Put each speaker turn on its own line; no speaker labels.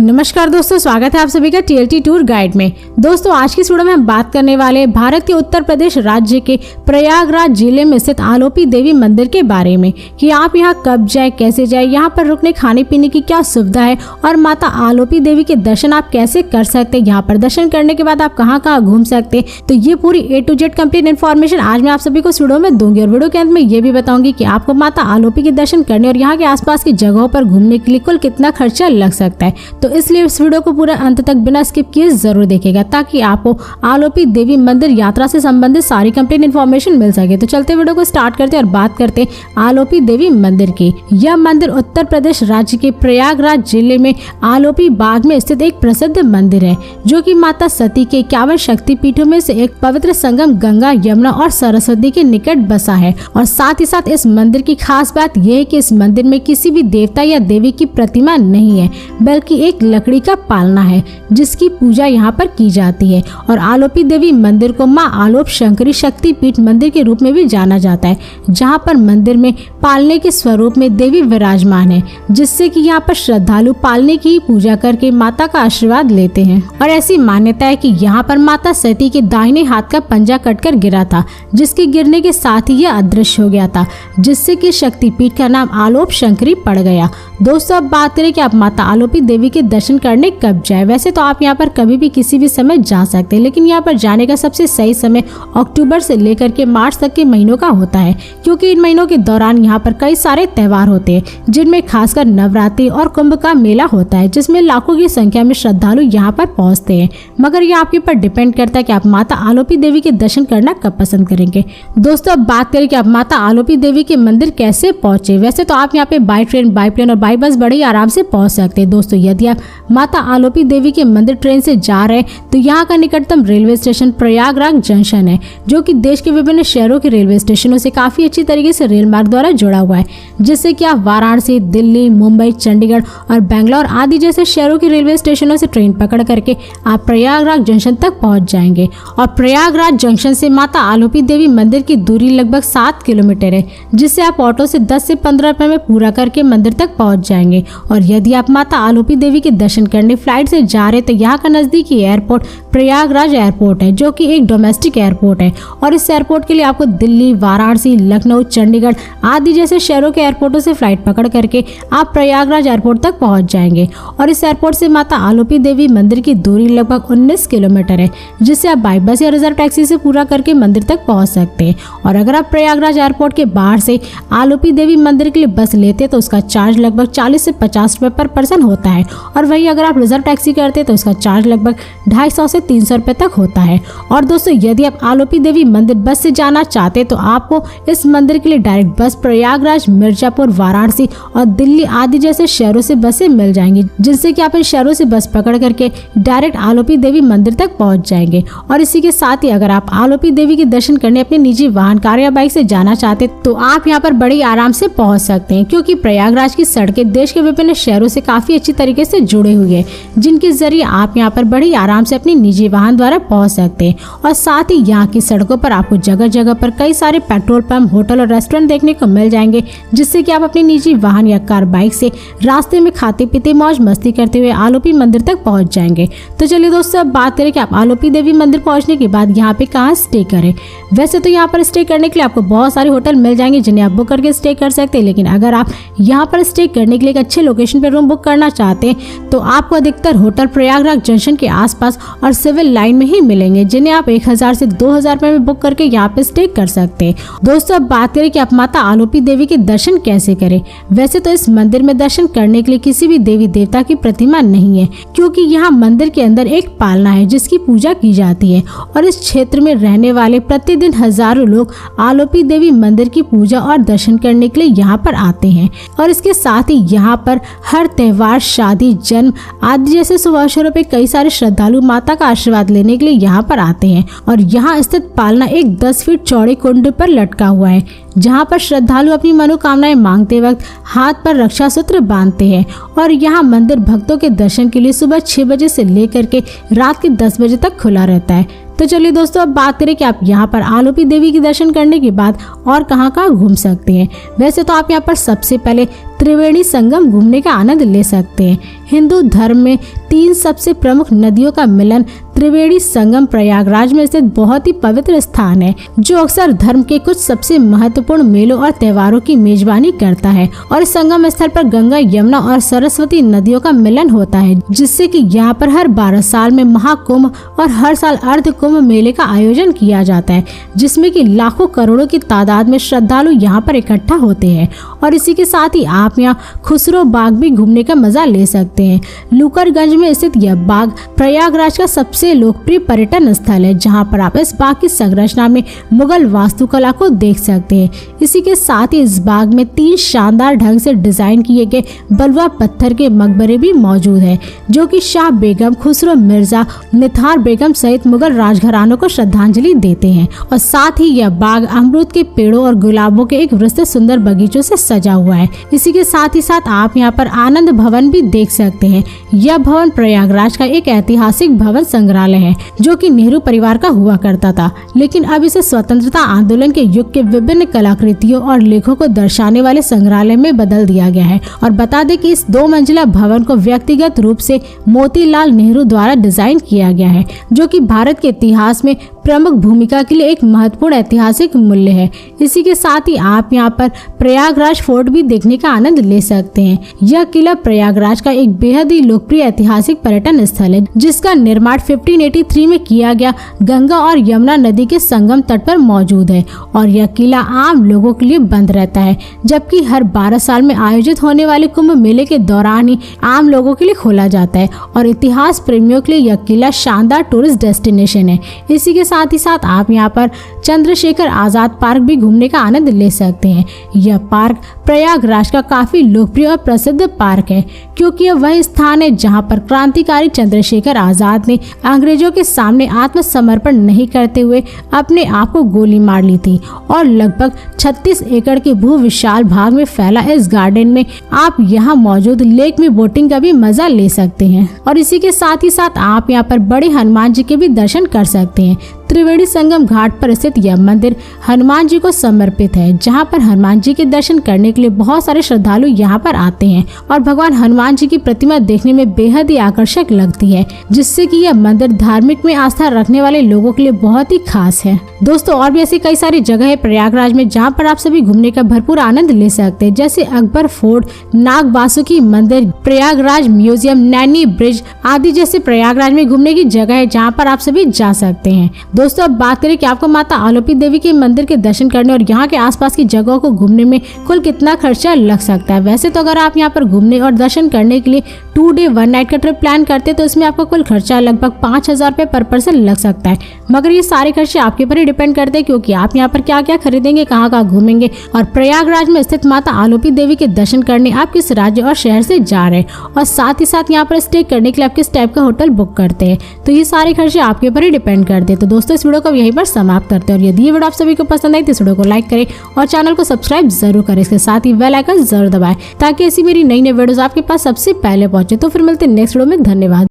नमस्कार दोस्तों, स्वागत है आप सभी का TLT टूर गाइड में। दोस्तों आज की इस वीडियो में हम बात करने वाले हैं भारत के उत्तर प्रदेश राज्य के प्रयागराज जिले में स्थित आलोपी देवी मंदिर के बारे में कि आप यहां कब जाए, कैसे जाए, यहां पर रुकने खाने पीने की क्या सुविधा है और माता आलोपी देवी के दर्शन आप कैसे कर सकते हैं। यहाँ पर दर्शन करने के बाद आप कहाँ घूम सकते हैं, तो ये पूरी A to Z complete information आज मैं आप सभी को इस वीडियो में दूंगी। और वीडियो के अंत में ये भी बताऊंगी कि आपको माता आलोपी के दर्शन करने और यहाँ के आसपास की जगहों पर घूमने के लिए कुल कितना खर्चा लग सकता है। तो इसलिए इस वीडियो को पूरा अंत तक बिना स्किप किए जरूर देखिएगा ताकि आपको आलोपी देवी मंदिर यात्रा से संबंधित सारी कंप्लीट इन्फॉर्मेशन मिल सके। तो चलते वीडियो को स्टार्ट करते हैं और बात करते हैं आलोपी देवी मंदिर की। यह मंदिर उत्तर प्रदेश राज्य के प्रयागराज जिले में आलोपी बाग में स्थित एक प्रसिद्ध मंदिर है, जो कि माता सती के 51 शक्तिपीठों में से एक पवित्र संगम गंगा, यमुना और सरस्वती के निकट बसा है। और साथ ही साथ इस मंदिर की खास बात यह है कि इस मंदिर में किसी भी देवता या देवी की प्रतिमा नहीं है, बल्कि एक लकड़ी का पालना है जिसकी पूजा यहाँ पर की जाती है। और आलोपी देवी मंदिर को माँ आलोप शंकरी शक्तिपीठ मंदिर के रूप में भी जाना जाता है, जहाँ पर मंदिर में पालने के स्वरूप में देवी विराजमान है, जिससे कि यहाँ पर श्रद्धालु पालने की पूजा करके माता का आशीर्वाद लेते हैं। और ऐसी मान्यता है कि यहाँ पर माता सती के दाहिने हाथ का पंजा कटकर गिरा था, जिसके गिरने के साथ ही यह अदृश्य हो गया था, जिससे कि शक्तिपीठ का नाम आलोप शंकरी पड़ गया। दोस्तों अब बात करें कि आप माता आलोपी देवी के दर्शन करने कब जाए। वैसे तो आप यहाँ पर कभी भी किसी भी समय जा सकते हैं, लेकिन यहाँ पर जाने का सबसे सही समय अक्टूबर से लेकर के मार्च तक के महीनों का होता है, क्योंकि इन महीनों के दौरान यहाँ पर कई सारे त्योहार होते हैं, जिनमें खासकर नवरात्रि और कुंभ का मेला होता है, जिसमें लाखों की संख्या में श्रद्धालु यहाँ पर पहुँचते हैं। मगर ये आपके ऊपर डिपेंड करता है कि आप माता आलोपी देवी के दर्शन करना कब पसंद करेंगे। दोस्तों अब बात करें कि आप माता आलोपी देवी के मंदिर कैसे पहुंचे। वैसे तो आप यहाँ पे बाई ट्रेन, बाई प्लेन और बाई बस बड़े ही आराम से पहुंच सकते हैं। दोस्तों यदि आप माता आलोपी देवी के मंदिर ट्रेन से जा रहे हैं तो यहाँ का निकटतम रेलवे स्टेशन प्रयागराज जंक्शन है, जो कि देश के विभिन्न शहरों के रेलवे स्टेशनों से काफी अच्छी तरीके से रेल मार्ग द्वारा जुड़ा हुआ है, जिससे कि आप वाराणसी, दिल्ली, मुंबई, चंडीगढ़ और बेंगलोर आदि जैसे शहरों के रेलवे स्टेशनों से ट्रेन पकड़ करके आप प्रयागराज जंक्शन तक पहुंच जाएंगे। और प्रयागराज जंक्शन से माता आलोपी देवी मंदिर की दूरी लगभग 7 किलोमीटर है, जिससे आप ऑटो से 10 से 15 रुपए में पूरा करके मंदिर तक पहुंच जाएंगे। और यदि आप माता आलोपी देवी के दर्शन करने फ्लाइट से जा रहे तो यहाँ का नजदीकी एयरपोर्ट प्रयागराज एयरपोर्ट है, जो कि एक डोमेस्टिक एयरपोर्ट है। और इस एयरपोर्ट के लिए आपको दिल्ली, वाराणसी, लखनऊ, चंडीगढ़ आदि जैसे शहरों के एयरपोर्टों से फ्लाइट पकड़ करके आप प्रयागराज एयरपोर्ट तक पहुंच जाएंगे। और इस एयरपोर्ट से माता आलोपी देवी मंदिर की दूरी लगभग 19 किलोमीटर है, जिससे आप बाई बस या रिजर्व टैक्सी से पूरा करके मंदिर तक पहुंच सकते हैं। और अगर आप प्रयागराज एयरपोर्ट के बाहर से आलोपी देवी मंदिर के लिए बस लेते तो उसका चार्ज लगभग 40 से 50 रुपए पर पर्सन होता है। और वहीं अगर आप रिजर्व टैक्सी करते तो उसका चार्ज लगभग 250 से 300 रुपए तक होता है। और दोस्तों यदि आप आलोपी देवी मंदिर बस से जाना चाहते तो आपको इस मंदिर के लिए डायरेक्ट बस प्रयागराज, मिर्जापुर, वाराणसी और दिल्ली आदि जैसे शहरों से बसें मिल जाएंगी, जिनसे कि आप इन शहरों से बस पकड़ करके डायरेक्ट आलोपी देवी मंदिर तक पहुंच जाएंगे। और इसी के साथ ही अगर आप आलोपी देवी के दर्शन करने अपने निजी वाहन, कार या बाइक से जाना चाहते तो आप यहाँ पर बड़ी आराम से पहुंच सकते हैं, क्योंकि प्रयागराज की सड़कें देश के विभिन्न शहरों से काफी अच्छी तरीके से जुड़े हुए हैं, जिनके जरिए आप यहाँ पर बड़ी आराम से अपनी निजी वाहन द्वारा पहुंच सकते हैं। और साथ ही यहाँ की सड़कों पर आपको जगह जगह पर कई सारे पेट्रोल पंप, होटल और रेस्टोरेंट देखने को मिल जाएंगे, जिससे कि आप अपनी निजी वाहन या कार, बाइक से रास्ते में खाते पीते मौज मस्ती करते हुए आलोपी मंदिर तक पहुंच जाएंगे। तो चलिए दोस्तों अब बात करें कि आप आलोपी देवी मंदिर पहुंचने के बाद यहाँ पे कहाँ स्टे करें। वैसे तो यहाँ पर स्टे करने के लिए आपको बहुत सारे होटल मिल जाएंगे, जिन्हें आप बुक करके स्टे कर सकते हैं। लेकिन अगर आप यहाँ पर स्टे करने के लिए एक अच्छे लोकेशन पर रूम बुक करना चाहते हैं तो आपको अधिकतर होटल प्रयागराज जंक्शन के आसपास और सिविल लाइन में ही मिलेंगे, जिन्हें आप 1000 से 2000 रुपए में बुक करके यहाँ पे स्टे कर सकते हैं। दोस्तों अब बात करें कि आप माता आलोपी देवी के दर्शन कैसे करें। वैसे तो इस मंदिर में दर्शन करने के लिए किसी भी देवी देवता की प्रतिमा नहीं है, क्योंकि यहाँ मंदिर के अंदर एक पालना है जिसकी पूजा की जाती है। और इस क्षेत्र में रहने वाले प्रतिदिन हजारों लोग आलोपी देवी मंदिर की पूजा और दर्शन करने के लिए यहाँ पर आते हैं। और इसके साथ ही यहाँ पर हर त्योहार, शादी, जन्म आदि जैसे शुभ अवसरों पे कई सारे श्रद्धालु माता का आशीर्वाद लेने के लिए यहाँ पर आते हैं। और यहाँ स्थित पालना एक 10 फीट चौड़े कुंड पर लटका हुआ है, जहाँ पर श्रद्धालु अपनी मनोकामनाएं मांगते वक्त हाथ पर रक्षा सूत्र बांधते हैं। और यहाँ मंदिर भक्तों के दर्शन के लिए सुबह 6 बजे से लेकर के रात के 10 बजे तक खुला रहता है। तो चलिए दोस्तों अब बात करें कि आप यहाँ पर आलोपी देवी के दर्शन करने के बाद और कहाँ घूम सकते हैं। वैसे तो आप यहाँ पर सबसे पहले त्रिवेणी संगम घूमने का आनंद ले सकते हैं। हिंदू धर्म में 3 सबसे प्रमुख नदियों का मिलन त्रिवेणी संगम प्रयागराज में स्थित बहुत ही पवित्र स्थान है, जो अक्सर धर्म के कुछ सबसे महत्वपूर्ण मेलों और त्योहारों की मेजबानी करता है। और इस संगम स्थल पर गंगा, यमुना और सरस्वती नदियों का मिलन होता है, जिससे कि यहाँ पर हर 12 साल में महाकुंभ और हर साल अर्ध कुंभ मेले का आयोजन किया जाता है, जिसमें कि लाखों करोड़ों की तादाद में श्रद्धालु यहाँ पर इकट्ठा होते हैं। और इसी के साथ ही आप यहाँ खुसरो बाग भी घूमने का मजा ले सकते हैं। लुकरगंज में स्थित यह बाग प्रयागराज का सबसे लोकप्रिय पर्यटन स्थल है, जहां पर आप इस बाग की संरचना में मुगल वास्तुकला को देख सकते हैं। इसी के साथ ही इस बाग में 3 शानदार ढंग से डिजाइन किए गए बलुआ पत्थर के मकबरे भी मौजूद है, जो कि शाह बेगम, खुसरो मिर्जा, निथार बेगम सहित मुगल राजघरानों को श्रद्धांजलि देते हैं। और साथ ही यह बाग अमरूद के पेड़ों और गुलाबों के एक विस्तृत सुंदर बगीचों से सजा हुआ है। इसी के साथ ही साथ आप यहाँ पर आनंद भवन भी देख सकते हैं। यह भवन प्रयागराज का एक ऐतिहासिक भवन संग्रहालय है, जो कि नेहरू परिवार का हुआ करता था, लेकिन अब इसे स्वतंत्रता आंदोलन के युग के विभिन्न कलाकृतियों और लेखों को दर्शाने वाले संग्रहालय में बदल दिया गया है। और बता दें कि इस 2 मंजिला भवन को व्यक्तिगत रूप से मोतीलाल नेहरू द्वारा डिजाइन किया गया है, जो कि भारत के इतिहास में प्रमुख भूमिका के लिए एक महत्वपूर्ण ऐतिहासिक मूल्य है। इसी के साथ ही आप यहाँ पर प्रयागराज फोर्ट भी देखने का आनंद ले सकते हैं। यह किला प्रयागराज का एक बेहद ही लोकप्रिय ऐतिहासिक पर्यटन स्थल है, जिसका निर्माण 1583 में किया गया गंगा और यमुना नदी के संगम तट पर मौजूद है। और यह किला आम लोगों के लिए बंद रहता है, जबकि हर 12 साल में आयोजित होने वाले कुंभ मेले के दौरान ही आम लोगों के लिए खोला जाता है। और इतिहास प्रेमियों के लिए यह किला शानदार टूरिस्ट डेस्टिनेशन है। इसी के साथ ही साथ आप यहाँ पर चंद्रशेखर आजाद पार्क भी घूमने का आनंद ले सकते हैं। यह पार्क प्रयागराज का काफी लोकप्रिय और प्रसिद्ध पार्क है, क्योंकि यह वह स्थान है जहां पर क्रांतिकारी चंद्रशेखर आजाद ने अंग्रेजों के सामने आत्मसमर्पण नहीं करते हुए अपने आप को गोली मार ली थी। और लगभग 36 एकड़ के भू विशाल भाग में फैला इस गार्डन में आप यहाँ मौजूद लेक में बोटिंग का भी मजा ले सकते हैं। और इसी के साथ ही साथ आप यहाँ पर बड़े हनुमान जी के भी दर्शन कर सकते हैं। त्रिवेणी संगम घाट पर स्थित यह मंदिर हनुमान जी को समर्पित है, जहां पर हनुमान जी के दर्शन करने के लिए बहुत सारे श्रद्धालु यहां पर आते हैं। और भगवान हनुमान जी की प्रतिमा देखने में बेहद ही आकर्षक लगती है, जिससे कि यह मंदिर धार्मिक में आस्था रखने वाले लोगों के लिए बहुत ही खास है। दोस्तों, और भी ऐसी कई सारी जगह है प्रयागराज में जहाँ पर आप सभी घूमने का भरपूर आनंद ले सकते हैं, जैसे अकबर फोर्ट, नाग बासुकी मंदिर, प्रयागराज म्यूजियम, नैनी ब्रिज आदि जैसे प्रयागराज में घूमने की जगह है जहाँ पर आप सभी जा सकते हैं। दोस्तों, अब बात करें कि आपको माता आलोपी देवी के मंदिर के दर्शन करने और यहाँ के आसपास की जगहों को घूमने में कुल कितना खर्चा लग सकता है। वैसे तो अगर आप यहाँ पर घूमने और दर्शन करने के लिए 2 डे 1 नाइट का ट्रिप प्लान करते हैं तो इसमें आपको कुल खर्चा लगभग 5000 रुपए पर पर्सन लग सकता है। मगर ये सारे खर्चे आपके ऊपर ही डिपेंड करते हैं, क्योंकि आप यहाँ पर क्या क्या खरीदेंगे, कहाँ कहाँ घूमेंगे। और प्रयागराज में स्थित माता आलोपी देवी के दर्शन करने आप किस राज्य और शहर से जा रहे हैं, और साथ ही साथ यहाँ पर स्टे करने के लिए आप किस टाइप का होटल बुक करते हैं, तो ये सारे खर्चे आपके ऊपर ही डिपेंड करते हैं। तो दोस्तों, इस वीडियो को यहीं पर समाप्त करते हैं। और यदि ये वीडियो आप सभी को पसंद आई तो इस वीडियो को लाइक करें और चैनल को सब्सक्राइब जरूर करें। इसके साथ ही बेल आइकन जरूर दबाएं, ताकि ऐसी मेरी नई नई वीडियोस आपके पास सबसे पहले पहुंचे। तो फिर मिलते हैं नेक्स्ट वीडियो में। धन्यवाद।